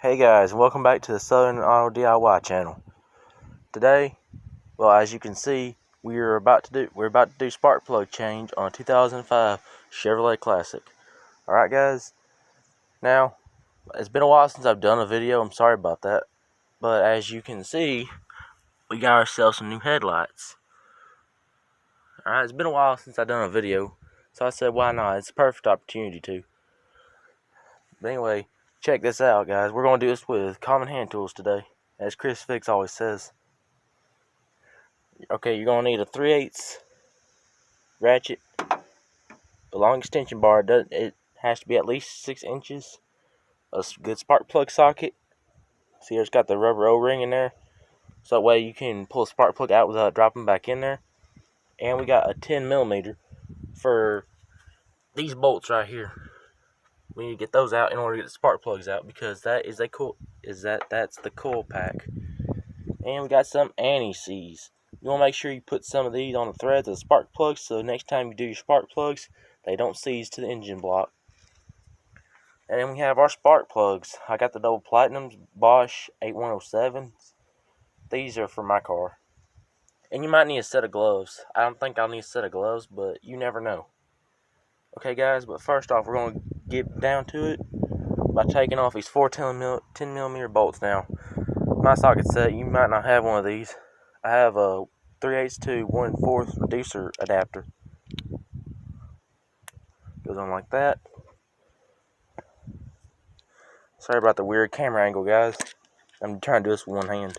Hey guys, welcome back to the Southern Auto DIY channel. Today, well, as you can see, we're about to do spark plug change on a 2005 Chevrolet Classic. All right, guys. Now, it's been a while since I've done a video. I'm sorry about that, but as you can see, we got ourselves some new headlights. All right, it's been a while since I've done a video, so I said, why not? It's a perfect opportunity to. But anyway, check this out, guys. We're going to do this with common hand tools today, as Chris Fix always says. Okay, you're going to need a 3/8 ratchet. The long extension bar, it has to be at least 6 inches. A good spark plug socket. See, it's got the rubber O-ring in there. So that way you can pull the spark plug out without dropping back in there. And we got a 10mm for these bolts right here. We need to get those out in order to get the spark plugs out, because that's the coil pack. And we got some anti-seize. You want to make sure you put some of these on the threads of the spark plugs, so next time you do your spark plugs, they don't seize to the engine block. And then we have our spark plugs. I got the double platinums, Bosch 8107s. These are for my car. And you might need a set of gloves. I don't think I'll need a set of gloves, but you never know. Okay, guys, but first off, we're going to get down to it by taking off these 4 10mm bolts. Now, my socket set, you might not have one of these. I have a 3/8 to 1/4 reducer adapter. Goes on like that. Sorry about the weird camera angle, guys. I'm trying to do this with one hand.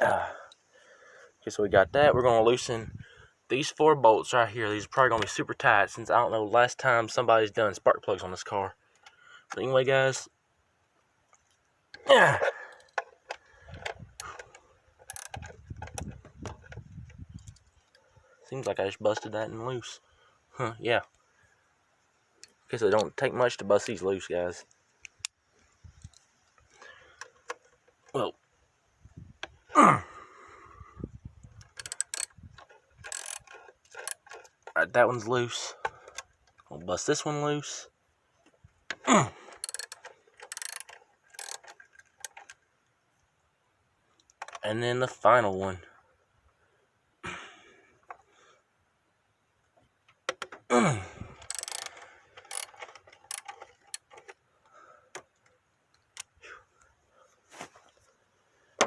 Okay, so we got that. We're going to loosen these 4 bolts right here. These are probably going to be super tight, since I don't know the last time somebody's done spark plugs on this car. But anyway, guys. Seems like I just busted that in loose. Huh, yeah. Guess it don't take much to bust these loose, guys. Well. Alright, that one's loose. I'll bust this one loose. And then the final one.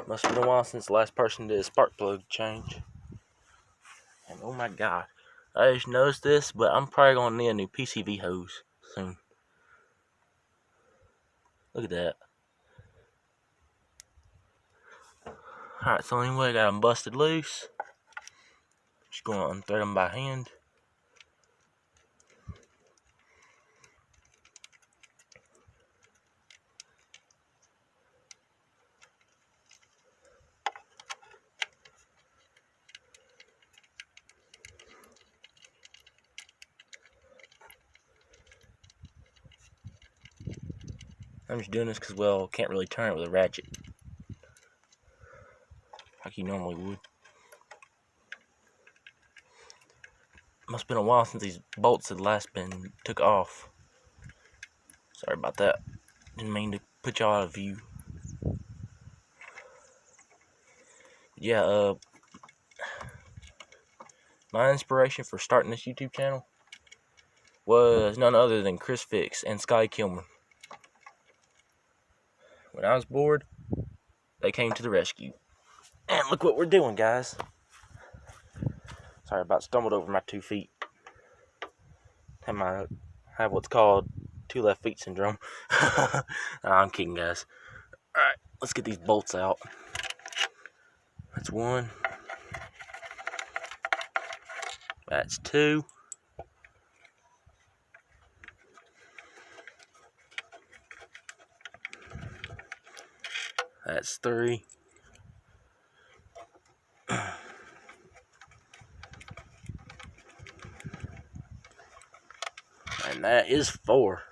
Must have been a while since the last person did a spark plug change. And oh my god, I just noticed this, but I'm probably going to need a new PCV hose soon. Look at that. Alright, so anyway, I got them busted loose. Just going to unthread them by hand. I'm just doing this because, well, can't really turn it with a ratchet like you normally would. Must have been a while since these bolts had last been took off. Sorry about that. Didn't mean to put y'all out of view. Yeah, my inspiration for starting this YouTube channel was none other than Chris Fix and Scotty Kilmer. When I was bored, they came to the rescue. And look what we're doing, guys. Sorry about stumbled over my 2 feet. Have what's called 2 left feet syndrome. I'm kidding, guys. Alright, let's get these bolts out. That's 1. That's 2. That's 3. And that is 4.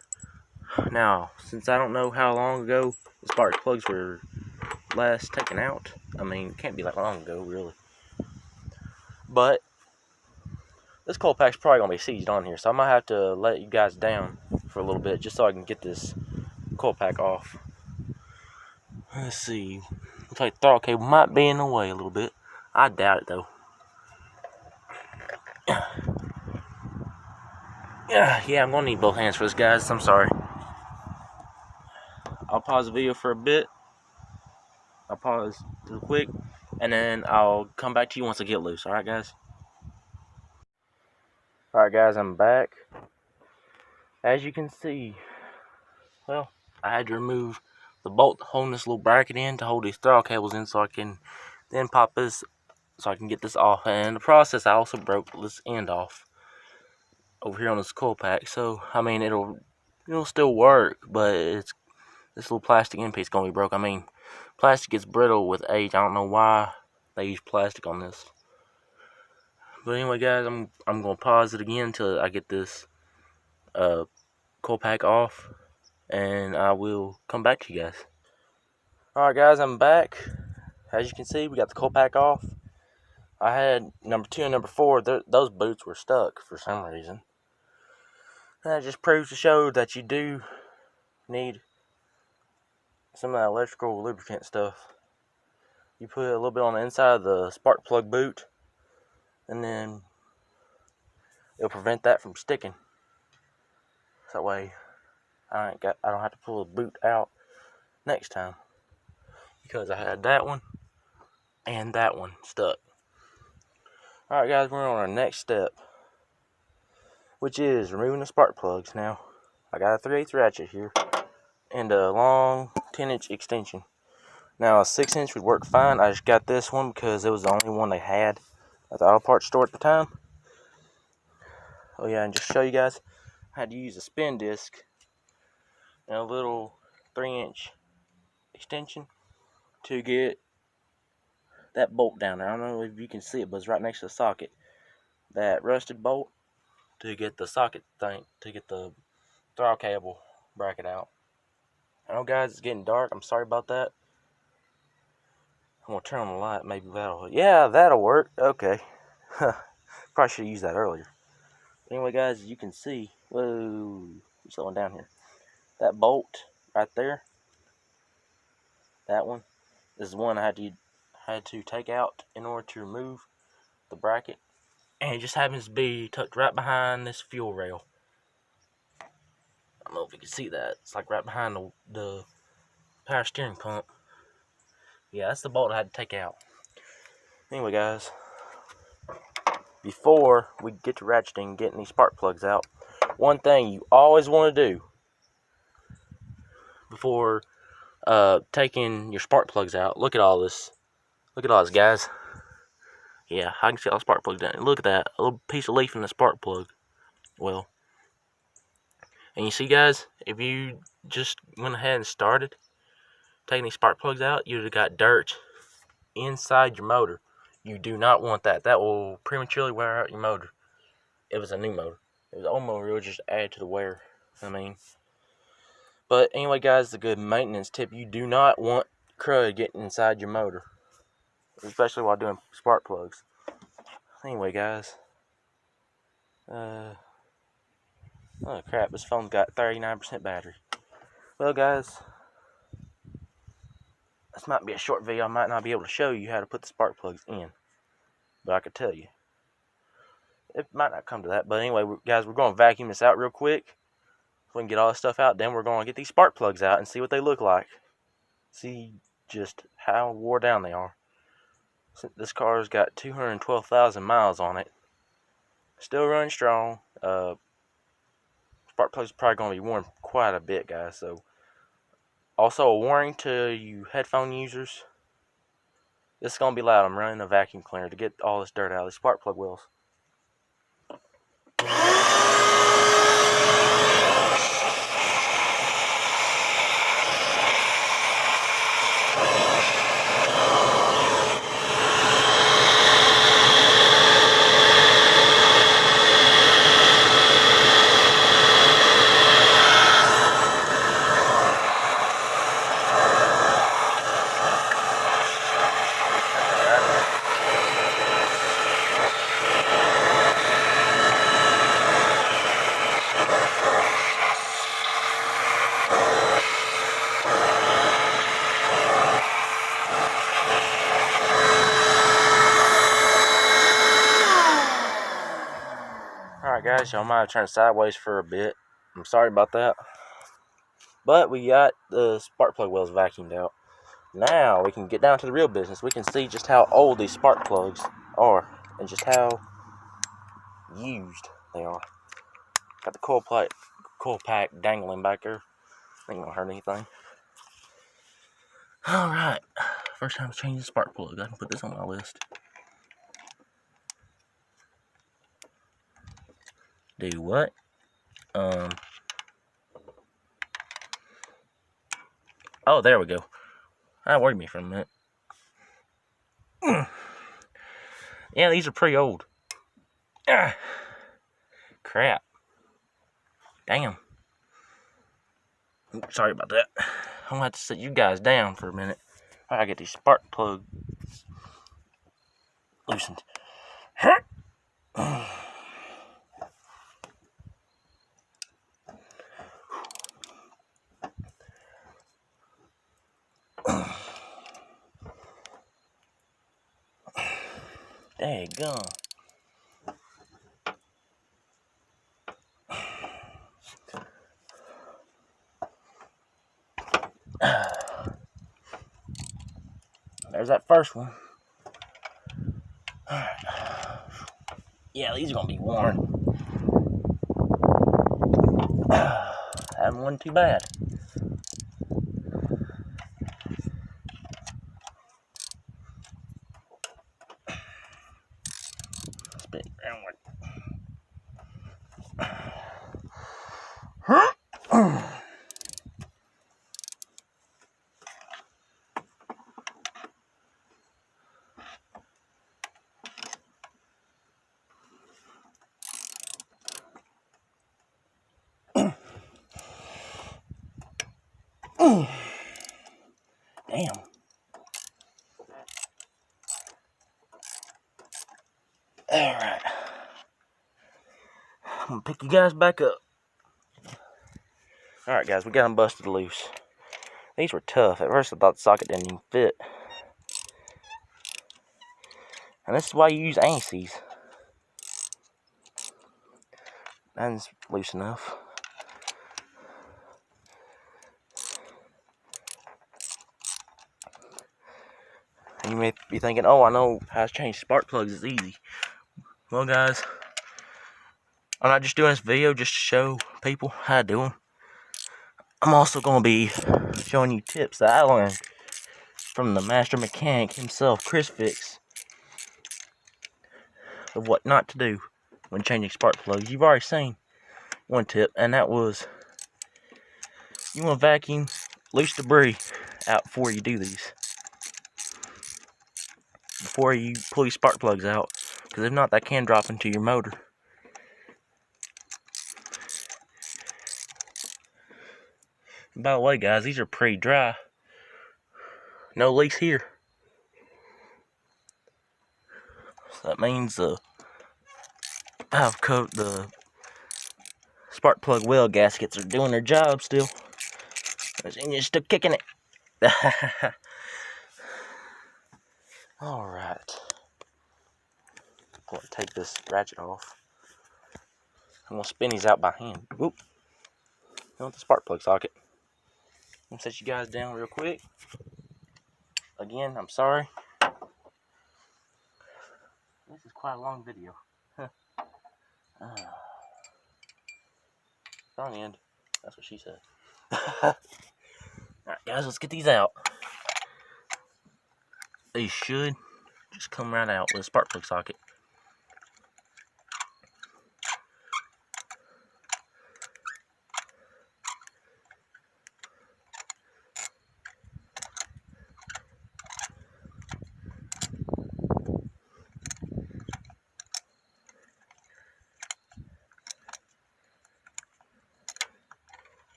Now, since I don't know how long ago the spark plugs were last taken out, I mean, it can't be that long ago, really. But this coil pack's probably going to be seized on here, so I might have to let you guys down for a little bit just so I can get this coil pack off. Let's see. Looks like the throttle cable might be in the way a little bit. I doubt it though. Yeah, I'm gonna need both hands for this, guys. I'm sorry. I'll pause the video for a bit. I'll pause real quick, and then I'll come back to you once I get loose. Alright, guys? Alright, guys, I'm back. As you can see, well, I had to remove the bolt holding this little bracket in to hold these throttle cables in so I can then pop this, so I can get this off. And in the process, I also broke this end off over here on this coil pack. So, I mean, it'll still work, but it's this little plastic end piece gonna be broke. I mean, plastic gets brittle with age. I don't know why they use plastic on this. But anyway, guys, I'm gonna pause it again until I get this coil pack off, and I will come back to you guys. Alright, guys, I'm back. As you can see, we got the coil pack off. I had number 2 and number 4, those boots were stuck for some reason. And that just proves to show that you do need some of that electrical lubricant stuff. You put a little bit on the inside of the spark plug boot, and then it'll prevent that from sticking. So that way I don't have to pull the boot out next time, because I had that one and that one stuck. Alright, guys, we're on our next step, which is removing the spark plugs. Now, I got a 3/8 ratchet here and a long 10-inch extension. Now, a 6-inch would work fine. I just got this one because it was the only one they had at the auto parts store at the time. Oh yeah, and just to show you guys, I had to use a spin disc and a little 3-inch extension to get that bolt down there. I don't know if you can see it, but it's right next to the socket. That rusted bolt to get the socket thing, to get the throttle cable bracket out. I know, guys, it's getting dark. I'm sorry about that. I'm gonna turn on the light. Maybe that'll work. Okay. Probably should have used that earlier. Anyway, guys, you can see. Whoa, I'm slowing down here. That bolt right there. That one is the one I had to take out in order to remove the bracket, and it just happens to be tucked right behind this fuel rail. I don't know if you can see that. It's like right behind the power steering pump. Yeah, that's the bolt I had to take out. Anyway, guys, before we get to ratcheting, getting these spark plugs out, one thing you always want to do before taking your spark plugs out, look at all this. Look at all this, guys. Yeah, I can see all the spark plugs down. Look at that, a little piece of leaf in the spark plug. Well, and you see, guys, if you just went ahead and started taking these spark plugs out, you'd have got dirt inside your motor. You do not want that. That will prematurely wear out your motor. If it's a new motor. If it's an old motor, it will just add to the wear. I mean, but anyway, guys, the good maintenance tip: you do not want crud getting inside your motor, especially while doing spark plugs. Anyway, guys, oh crap, this phone's got 39% battery. Well, guys, this might be a short video. I might not be able to show you how to put the spark plugs in, but I could tell you. It might not come to that, but anyway, guys, we're going to vacuum this out real quick so we can get all this stuff out. Then we're going to get these spark plugs out and see what they look like. See just how wore down they are. This car's got 212,000 miles on it. Still running strong. Spark plugs are probably going to be worn quite a bit, guys. So, also a warning to you headphone users. This is going to be loud. I'm running a vacuum cleaner to get all this dirt out of these spark plug wheels. guys, y'all might have turned sideways for a bit. I'm sorry about that. But we got the spark plug wells vacuumed out. Now we can get down to the real business. We can see just how old these spark plugs are and just how used they are. Got the coil pack dangling back there. Ain't gonna hurt anything. Alright. First time changing the spark plug. I can put this on my list. Do what? Oh, there we go. That worried me for a minute. Yeah, these are pretty old. Crap. Damn. Sorry about that. I'm gonna have to sit you guys down for a minute. I gotta get these spark plugs loosened. Daggone. There's that first one. Yeah, these are gonna be worn. Haven't won too bad. Spin it downward. Damn. Alright. I'm gonna pick you guys back up. Alright guys, we got them busted loose. These were tough. At first I thought the socket didn't even fit. And this is why you use ANSIs. That's loose enough. And you may be thinking, oh, I know how to change spark plugs. It's easy. Well, guys, I'm not just doing this video just to show people how to do them. I'm also going to be showing you tips that I learned from the master mechanic himself, Chris Fix, of what not to do when changing spark plugs. You've already seen one tip, and that was you want to vacuum loose debris out before you do these. Before you pull your spark plugs out, because if not, that can drop into your motor. And by the way, guys, these are pretty dry. No leaks here. So that means the valve coat, the spark plug well gaskets are doing their job still. The engine's still kicking it. Alright. I'm going to take this ratchet off. I'm going to spin these out by hand. Oop. Going with the spark plug socket. I'm going to set you guys down real quick. Again, I'm sorry. This is quite a long video. On the end. That's what she said. Alright, guys, let's get these out. These should just come right out with a spark plug socket.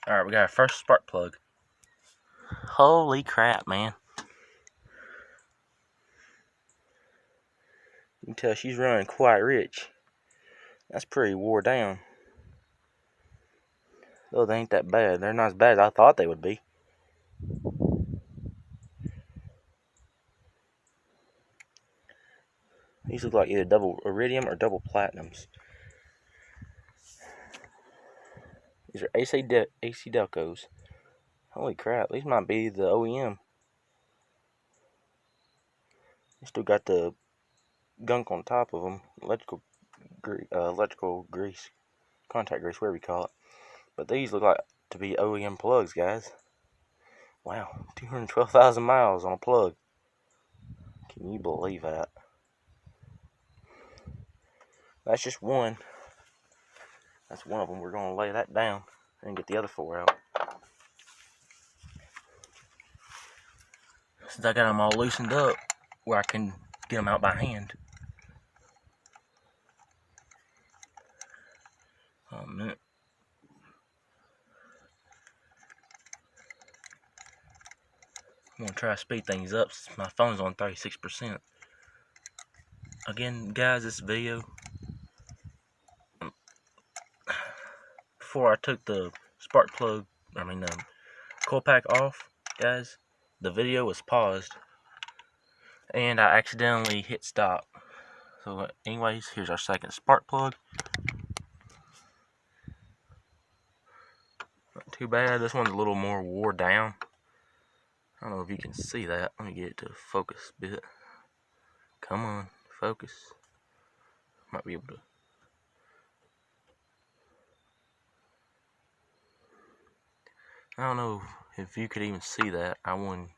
Alright, we got our first spark plug. Holy crap, man. You can tell she's running quite rich. That's pretty wore down. Though they ain't that bad. They're not as bad as I thought they would be. These look like either double iridium or double platinums. These are AC Delcos. Holy crap, these might be the OEM. They still got the gunk on top of them. Electrical grease. Contact grease, whatever you call it. But these look like to be OEM plugs, guys. Wow, 212,000 miles on a plug. Can you believe that? That's just one. That's one of them. We're going to lay that down and get the other 4 out. Since I got them all loosened up where I can get them out by hand. Oh, man. I'm going to try to speed things up since my phone's on 36%. Again, guys, this video, before I took the coil pack off, guys, the video was paused and I accidentally hit stop. So anyways, here's our second spark plug. Not too bad. This one's a little more wore down. I don't know if you can see that. Let me get it to focus a bit. Come on, focus. Might be able to. I don't know if you could even see that. I wouldn't.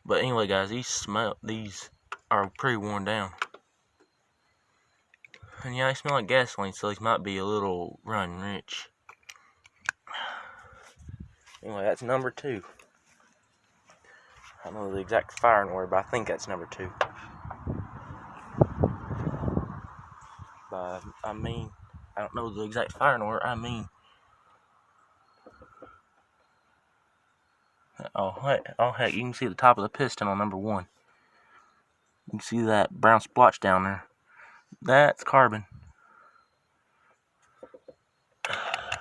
But anyway, guys, these are pretty worn down. And yeah, they smell like gasoline, so these might be a little run rich. Anyway, that's number 2. I don't know the exact firing order, but I think that's number 2. But I don't know the exact firing order. Oh heck, you can see the top of the piston on number 1. You can see that brown splotch down there. That's carbon.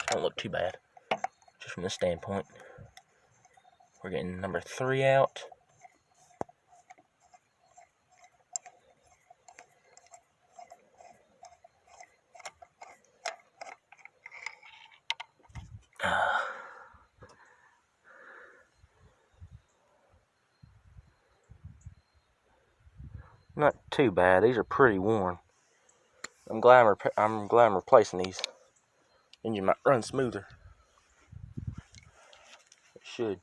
Don't look too bad, just from this standpoint. We're getting number 3 out. Not too bad. These are pretty worn. I'm glad I'm replacing these. Engine might run smoother. It should.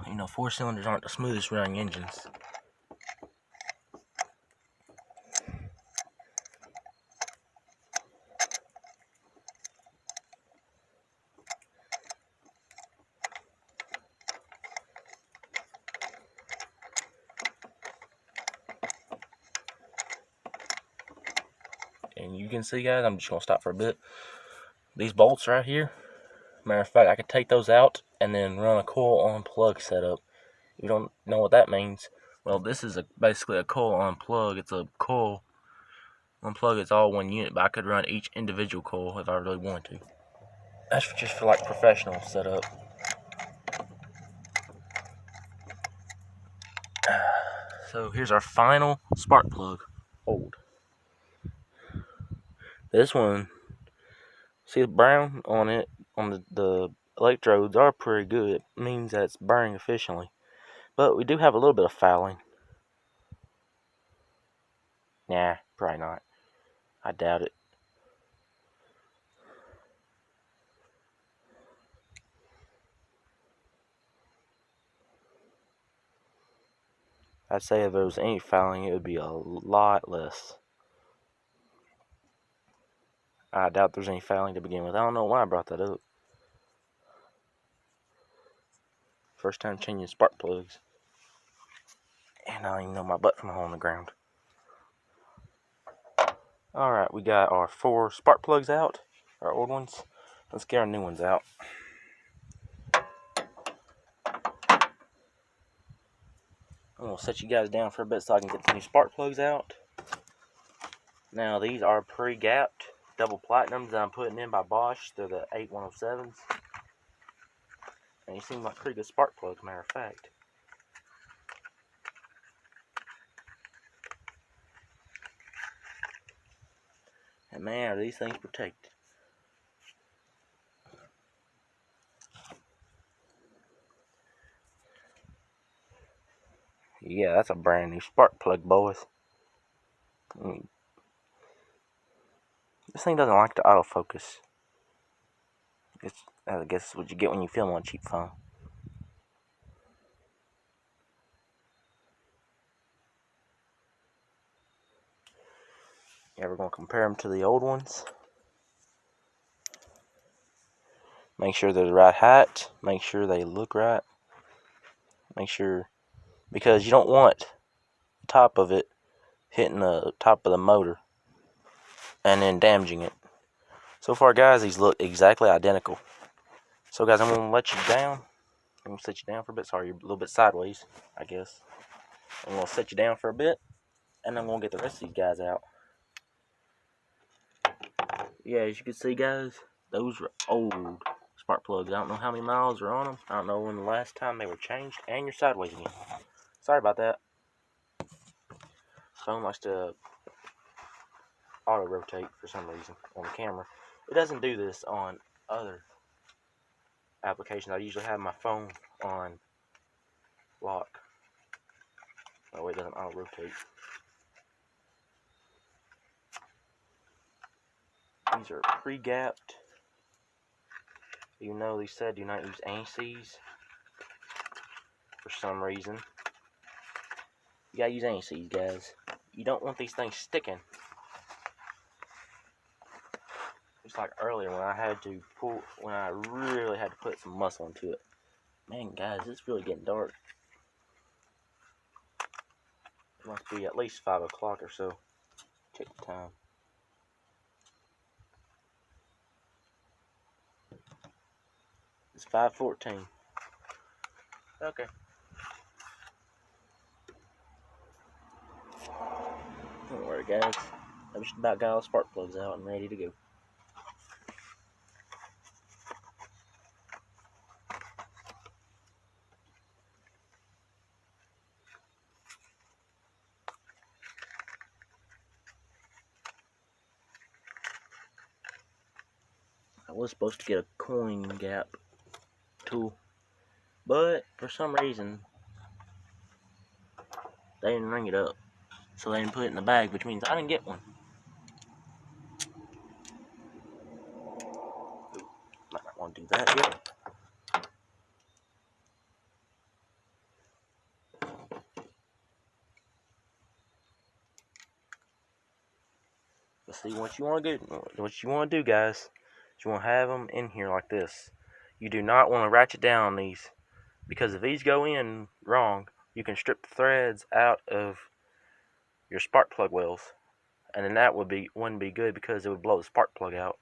You know, 4 cylinders aren't the smoothest running engines. And you can see, guys, I'm just going to stop for a bit. These bolts right here, matter of fact, I could take those out and then run a coil on plug setup. You don't know what that means? Well, this is basically a coil on plug. It's a coil on plug. It's all one unit, but I could run each individual coil if I really wanted to. That's just for like professional setup. So here's our final spark plug. Old. This one, see the brown on it, on the electrodes are pretty good. It means that it's burning efficiently. But we do have a little bit of fouling. Nah, probably not. I doubt it. I'd say if there was any fouling, it would be a lot less. I doubt there's any fouling to begin with. I don't know why I brought that up. First time changing spark plugs. And I don't even know my butt from a hole in the ground. Alright, we got our 4 spark plugs out. Our old ones. Let's get our new ones out. I'm going to set you guys down for a bit so I can get the new spark plugs out. Now, these are pre-gapped double platinums that I'm putting in by Bosch. They're the 8107s. And they seem like pretty good spark plugs, matter of fact. And man, are these things protected. Yeah, that's a brand new spark plug, boys. This thing doesn't like the autofocus. I guess it's what you get when you film on a cheap phone. Yeah, we're going to compare them to the old ones. Make sure they're the right height. Make sure they look right. Make sure, because you don't want the top of it hitting the top of the motor and then damaging it. So far, guys, these look exactly identical. So, guys, I'm going to let you down. I'm going to set you down for a bit. Sorry, you're a little bit sideways, I guess. I'm going to set you down for a bit, and I'm going to get the rest of these guys out. Yeah, as you can see, guys, those are old spark plugs. I don't know how many miles are on them. I don't know when the last time they were changed. And you're sideways again. Sorry about that. Phone likes to auto rotate for some reason on the camera. It doesn't do this on other applications. I usually have my phone on lock. That way it doesn't auto rotate. These are pre-gapped. Even though they said do not use anti-seize for some reason. You gotta use anti-seize, guys. You don't want these things sticking. Just like earlier when I had to pull, when I really had to put some muscle into it. Man, guys, it's really getting dark. It must be at least 5 o'clock or so. Check the time. It's 5:14. Okay. Don't worry, guys. I just about got all the spark plugs out and ready to go. I was supposed to get a coin gap tool, but for some reason they didn't ring it up, so they didn't put it in the bag, which means I didn't get one. Might not want to do that yet. But see, what you want to do, guys, is you want to have them in here like this. You do not want to ratchet down these, because if these go in wrong, you can strip the threads out of your spark plug wells, and then that wouldn't be good because it would blow the spark plug out.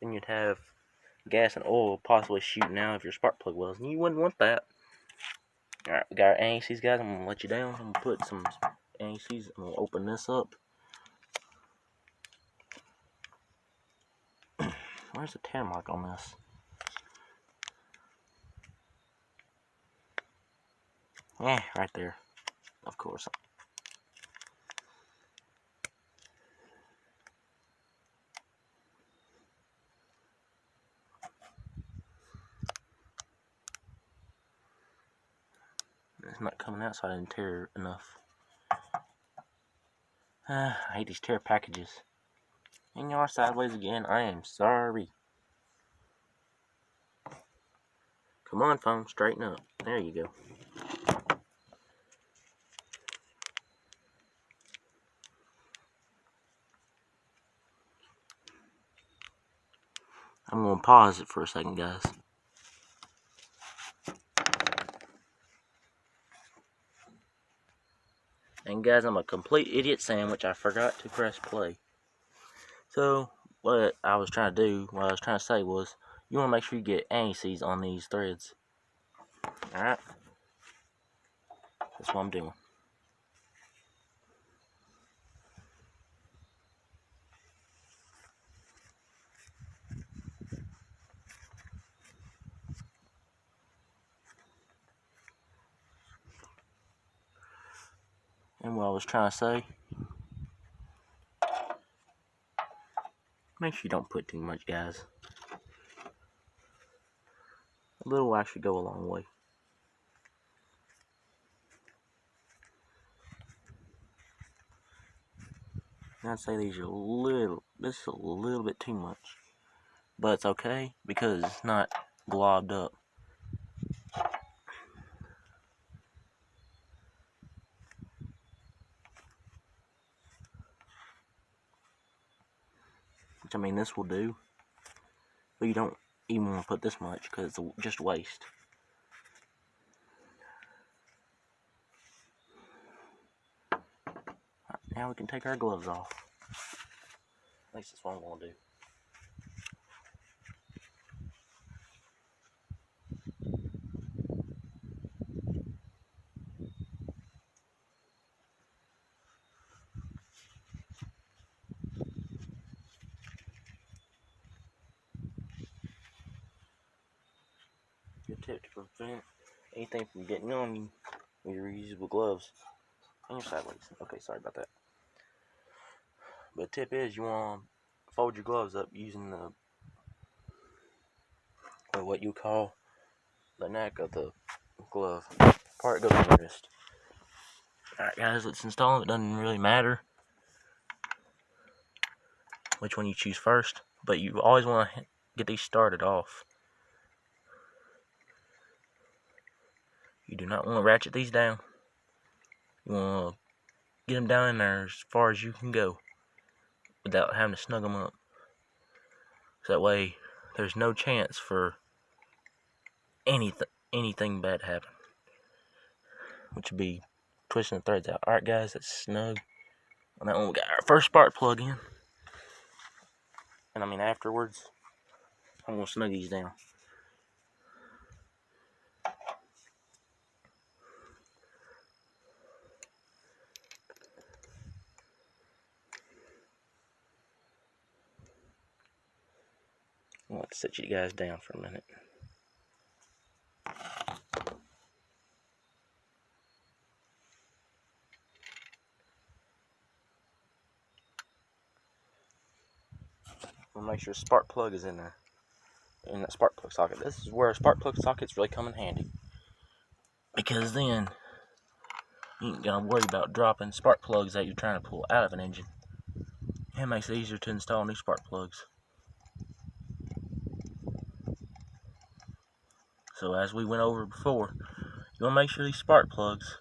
Then you'd have gas and oil possibly shooting out of your spark plug wells, and you wouldn't want that. Alright, we got our anti-seize, guys. I'm going to let you down. I'm going to put some anti-seize. I'm going to open this up. Where's the tear mark on this? Yeah, right there. Of course. It's not coming out, so I didn't tear enough. I hate these tear packages. And you are sideways again. I am sorry. Come on, phone. Straighten up. There you go. I'm going to pause it for a second, guys. And guys, I'm a complete idiot sandwich. I forgot to press play. So, what I was trying to say was, you want to make sure you get anti-seize on these threads. Alright? That's what I'm doing. And what I was trying to say, Make sure you don't put too much, guys. A little will actually go a long way. I'd say these are this is a little bit too much. But it's okay because it's not globbed up. Which, I mean, this will do. But you don't even want to put this much because it's just waste. Right, now we can take our gloves off. At least that's what I'm going to do. Good tip to prevent anything from getting on you with your reusable gloves. And your sideways. Okay, sorry about that. But the tip is you want to fold your gloves up using what you call the neck of the glove. Part goes on the wrist. Alright guys, let's install them. It doesn't really matter which one you choose first, but you always want to get these started off. You do not want to ratchet these down. You want to get them down in there as far as you can go without having to snug them up. So that way there's no chance for anything bad to happen, which would be twisting the threads out. Alright guys, that's snug. On that one we got our first spark plug in. And I mean afterwards, I'm going to snug these down. I want to set you guys down for a minute. We'll make sure spark plug is in there. In that spark plug socket. This is where spark plug sockets really come in handy. Because then you ain't gonna worry about dropping spark plugs that you're trying to pull out of an engine. It makes it easier to install new spark plugs. So as we went over before, you want to make sure these spark plugs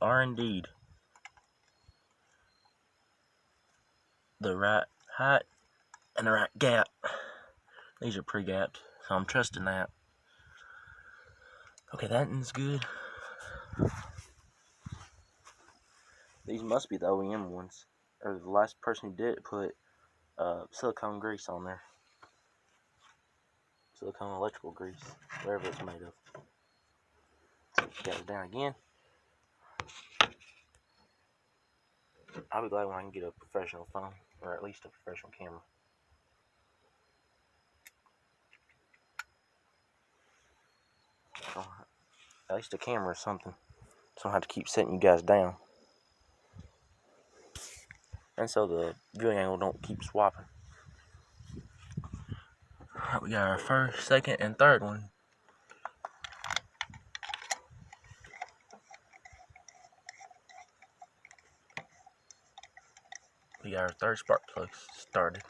are indeed the right height and the right gap. These are pre-gapped, so I'm trusting that. Okay, that one's good. These must be the OEM ones, or the last person who did it put silicone grease on there. Silicone electrical grease, whatever it's made of. So you got it down again. I'll be glad when I can get a professional phone, or at least a professional camera. So, at least a camera or something, so I don't have to keep setting you guys down. And so the viewing angle don't keep swapping. Alright, we got our first, second, and third one. We got our third spark plug started.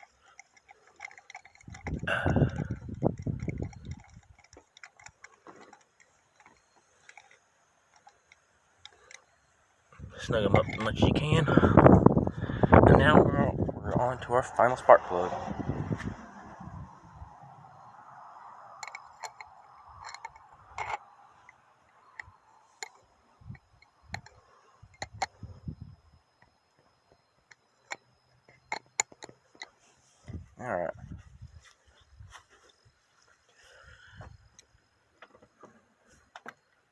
Snug them up as much as you can. And now we're on to our final spark plug. Alright.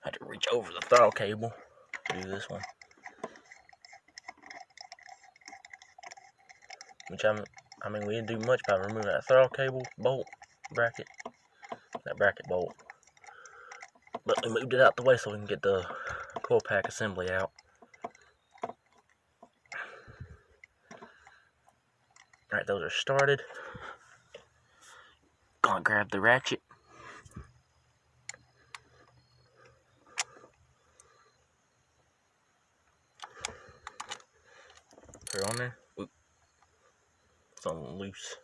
Had to reach over the throttle cable to do this one. Which I mean, we didn't do much by removing that throttle cable bolt bracket, that bracket bolt. But we moved it out the way so we can get the coil pack assembly out. Alright, those are started. Gonna grab the ratchet. Put it on there. Oop. It's on loose.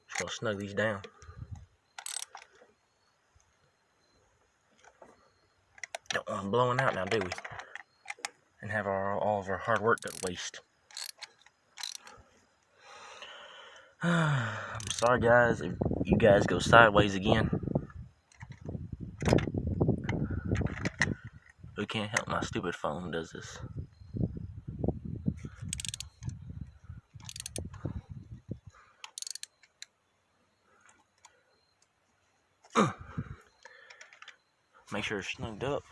Just gonna snug these down. Don't want them blowing out now, do we? And have all of our hard work go to waste. I'm sorry, guys, if you guys go sideways again. We can't help my stupid phone does this. Make sure it's snugged up.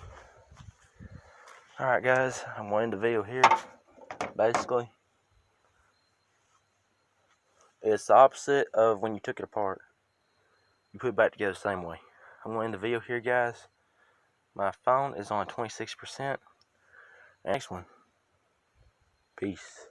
Alright, guys, I'm going to end the video here. Basically, it's the opposite of when you took it apart. You put it back together the same way. I'm going to end the video here, guys. My phone is on 26%. Next one. Peace.